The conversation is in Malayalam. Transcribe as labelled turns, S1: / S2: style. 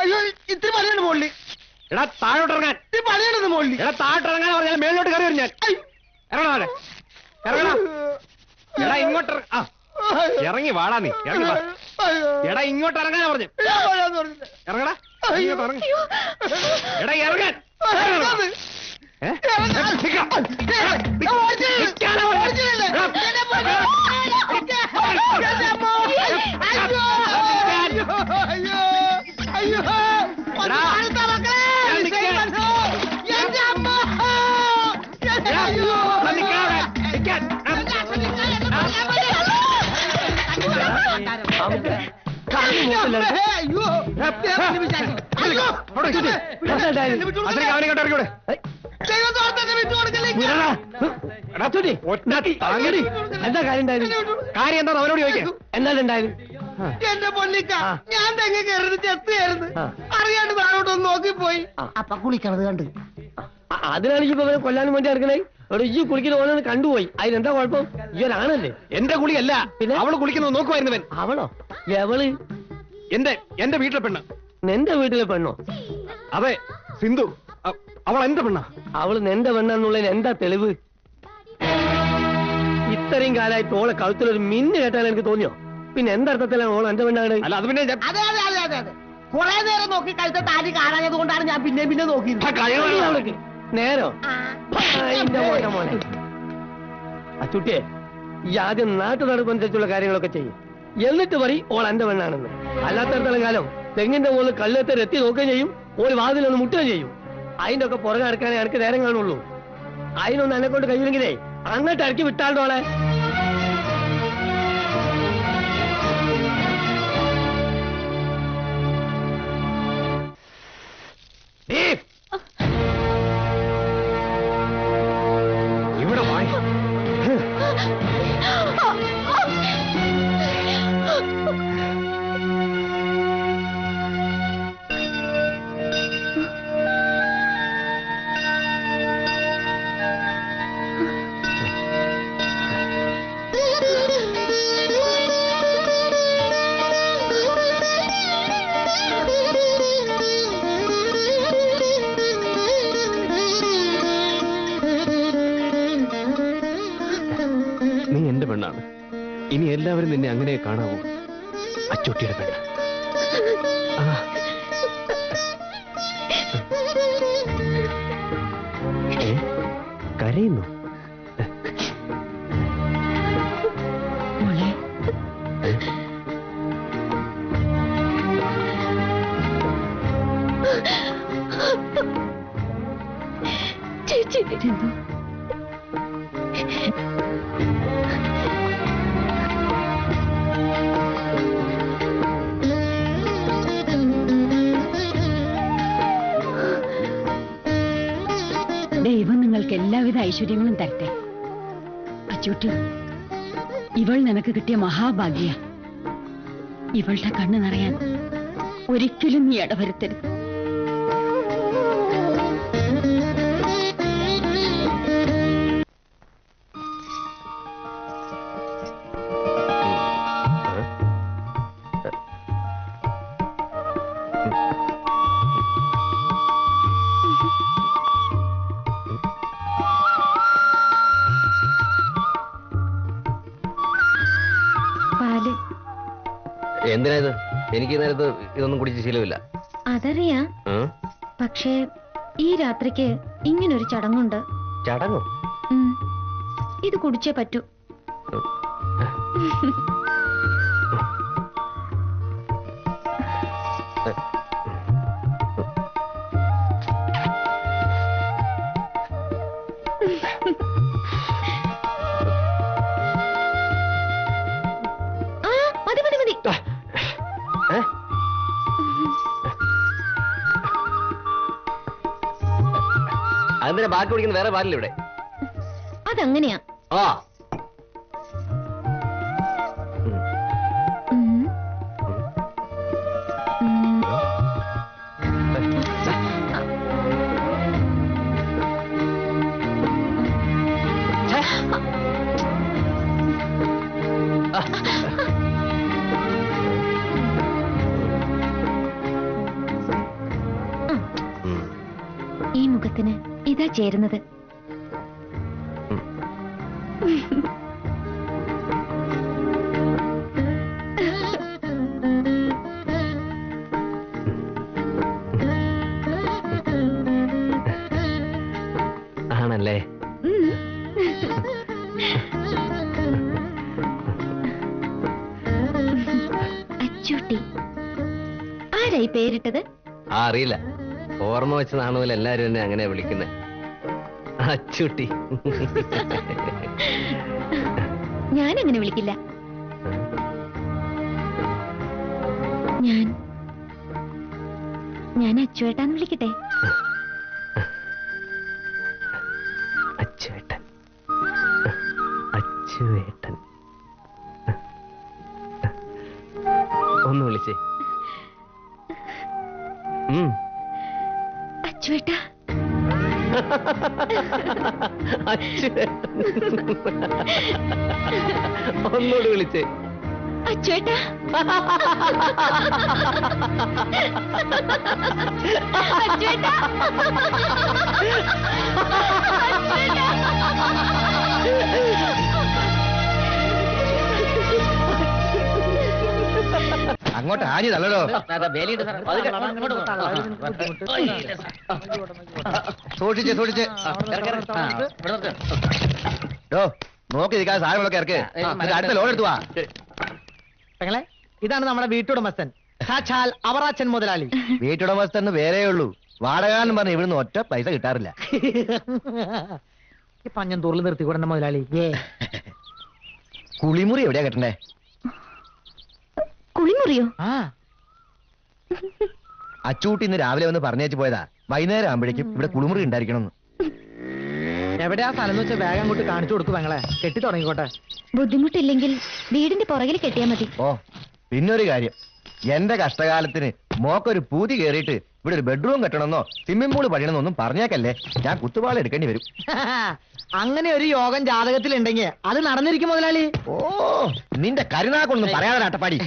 S1: അയ്യോ ഇത്തിരി പണിയാണ് മോളിൽ. എടാ താഴോട്ടിറങ്ങാൻ. ഇത്തിരി പണിയാണെന്ന് മോളിൽ. എടാ താഴോട്ടിറങ്ങാൻ പറഞ്ഞാൽ മേളിലോട്ട് കയറി വരും ഞാൻ. ഇറങ്ങണ ഇറങ്ങണ. എടാ ഇങ്ങോട്ട് ഇറങ്ങി വാടാ നീ. ഇറങ്ങി വാ. എടാ ഇങ്ങോട്ട് ഇറങ്ങാനാ പറഞ്ഞു. ഇറങ്ങടാ. എടാ ഇറങ്ങാൻ.
S2: എന്താ കാര്യം ഉണ്ടായിരുന്നു?
S1: കാര്യം എന്താ അവരോട് ചോദിക്കാം.
S2: എന്തായാലും
S1: എന്റെ പൊന്നിക്ക ഞാൻ തെങ്ങ് കയറി ചെത്തുകയായിരുന്നു. അറിയാണ്ട് താഴോട്ടൊന്ന് നോക്കിപ്പോയി.
S2: അപ്പൊ കുളിക്കണത് കണ്ട് അതിനാണ് ഇപ്പൊ അവരെ കൊല്ലാനും വേണ്ടി ഇറങ്ങണേ. അവിടെ ഈ കുളിക്കുന്ന ഓരോന്ന് കണ്ടുപോയി. അതിനെന്താ കുഴപ്പം? ഈ ഒരാണല്ലേ.
S1: എന്റെ കുളിയല്ല, പിന്നെ അവള് കുളിക്കുന്നത് നോക്കുമായിരുന്നവൻ.
S2: അവളോ? എവള്?
S1: എന്റെ വീട്ടിലെ പെണ്ണ്.
S2: നിന്റെ വീട്ടിലെ പെണ്ണോ?
S1: അതെ, സിന്ധു. അവൾ എന്റെ പെണ്ണ.
S2: അവള് നിന്റെ പെണ്ണെന്നുള്ളതിന് എന്താ തെളിവ്? ഇത്രയും കാലമായിട്ട് ഓളെ കഴുത്തിലൊരു മിന്ന് കേട്ടാൽ എനിക്ക് തോന്നിയോ? പിന്നെ എന്തർത്ഥത്തിലാണ് ഓൾ എന്റെ പെണ്ണാണ്?
S1: അല്ല അത് പിന്നെ
S2: കുറെ നേരം നോക്കി കഴുത്ത താലി കാണാഞ്ഞത് കൊണ്ടാണ് ഞാൻ പിന്നെ നോക്കി. നേരോ മോനെ അച്ചുട്ടിയെ, ഈ ആദ്യം നാട്ടു നടപ്പനുസരിച്ചുള്ള കാര്യങ്ങളൊക്കെ ചെയ്യും. എന്നിട്ട് പറയും ഓൾ എന്റെ പെണ്ണാണെന്ന്. അല്ലാത്തടത്തോളം കാലം തെങ്ങിന്റെ മുകളിൽ കല്ലെത്തി എത്തി നോക്കുകയും ചെയ്യും, ഒരു വാതിലൊന്ന് മുട്ടുകയും ചെയ്യും. അതിന്റെ ഒക്കെ പുറകെ നടക്കാനേ എനിക്ക് നേരം കാണുള്ളൂ. അതിനൊന്നും എന്നെ കൊണ്ട് കഴിയില്ലെങ്കിലേ അങ്ങോട്ട് ഇറക്കി വിട്ടാളോളെ.
S1: ഇവിടെ വായി പെണ്ണാണ്. ഇനി എല്ലാവരും നിന്നെ അങ്ങനെ കാണാവൂ. അച്ചൂട്ടിയുടെ പെണ്ണ്. കരയുന്നു.
S3: ചേച്ചി ദൈവം നിങ്ങൾക്ക് എല്ലാവിധ ഐശ്വര്യങ്ങളും തരട്ടെ. അച്ചൂട്ടി, ഇവൾ നിനക്ക് കിട്ടിയ മഹാഭാഗ്യ. ഇവളുടെ കണ്ണ് നിറയാൻ ഒരിക്കലും നീ ഇടവരുത്തരുത്.
S4: എന്തിനാ ഇത്? എനിക്ക് നേരത്ത് ഇതൊന്നും കുടിച്ച് ശീലമില്ല.
S3: അതറിയാം. പക്ഷേ ഈ രാത്രിക്ക്
S5: ഇങ്ങനൊരു ചടങ്ങുണ്ട്.
S4: ചടങ്ങോ?
S5: ഉം. ഇത് കുടിച്ചേ പറ്റൂ. ആ, മതി മതി മതി.
S4: ഏ? അതെന്തിനാ ബാക്കി കുടിക്കുന്ന? വേറെ പാലില്ല ഇവിടെ.
S5: അതങ്ങനെയാ.
S4: ആ
S5: ഉം. ഉം. ഈ മുഖത്തിന് ഇതാ ചേരുന്നത്.
S4: ആണല്ലേ?
S5: അച്ചൂട്ടി. ആരായി പേരിട്ടത്?
S4: ആ അറിയില്ല. ഓർമ്മ വെച്ച് നാണുപോലെ എല്ലാരും എന്നെ അങ്ങനെ വിളിക്കുന്നത്. അച്ചൂട്ടി.
S5: ഞാൻ അങ്ങനെ വിളിക്കില്ല. ഞാൻ അച്ചുവേട്ടാന്ന് വിളിക്കട്ടെ?
S4: അച്ചുവേട്ടൻ. അച്ചുവേട്ടൻ. ഒന്ന് വിളിച്ചേ.
S5: അച്ചുവേട്ടാ.
S4: അച്ചുവേട്ടൻ. ഒന്നുകൂടി വിളിച്ചേ.
S5: അച്ചുവേട്ടാ. അച്ചുവേട്ടാ.
S1: അങ്ങോട്ട് ആഞ്ഞു തള്ളടോ. സൂക്ഷിച്ച് സൂക്ഷിച്ച്. നോക്കി നിൽക്കാതെ സാധനങ്ങളൊക്കെ ഇറക്ക്. അടുത്ത ലോൺ എടുത്തു വാ.
S2: പെങ്ങളെ, ഇതാണ് നമ്മുടെ വീട്ടുടമസ്ഥൻ, സാക്ഷാൽ അവറാച്ചൻ മുതലാളി.
S1: വീട്ടുടമസ്ഥന്ന് വേറേ ഉള്ളൂ. വാടകാന്ന് പറഞ്ഞ് ഇവിടുന്ന് ഒറ്റ പൈസ കിട്ടാറില്ല.
S2: ഈ പഞ്ഞന്തൂറിൽ നിർത്തിക്കൂടെ മുതലാളി?
S1: കുളിമുറി എവിടെയാ കെട്ടണ്ടേ?
S5: കുളിമുറിയോ?
S2: ആ,
S1: അച്ചൂട്ടി ഇന്ന് രാവിലെ വന്ന് പറഞ്ഞേച്ച് പോയതാ. വൈകുന്നേരം ആകുമ്പോഴേക്കും ഇവിടെ കുളിമുറി ഉണ്ടായിരിക്കണം.
S2: എവിടെയാ സ്ഥലം എന്ന് വെച്ചാൽ വേഗം അങ്ങോട്ട് കാണിച്ചു കൊടുക്കും പെങ്ങളെ. കെട്ടി തുടങ്ങിക്കോട്ടെ.
S5: ബുദ്ധിമുട്ടില്ലെങ്കിൽ വീടിന്റെ പുറകിൽ കെട്ടിയാ മതി.
S1: ഓ പിന്നൊരു കാര്യം, എന്റെ കഷ്ടകാലത്തിന് മോക്കൊരു പൂതി കേറിയിട്ട് ഇവിടെ ഒരു ബെഡ്റൂം കെട്ടണമെന്നോ സ്വിമ്മിംഗ് പൂള് പണിയണമെന്നൊന്നും പറഞ്ഞേക്കല്ലേ. ഞാൻ കുത്തുപാള എടുക്കേണ്ടി വരും.
S2: അങ്ങനെ ഒരു യോഗം ജാതകത്തിൽ ഉണ്ടെങ്കിൽ അത് നടന്നിരിക്കും മുതലാളി.
S1: ഓ നിന്റെ കരുനാക്കൊന്നും പറയാതെ അട്ടപ്പാടി.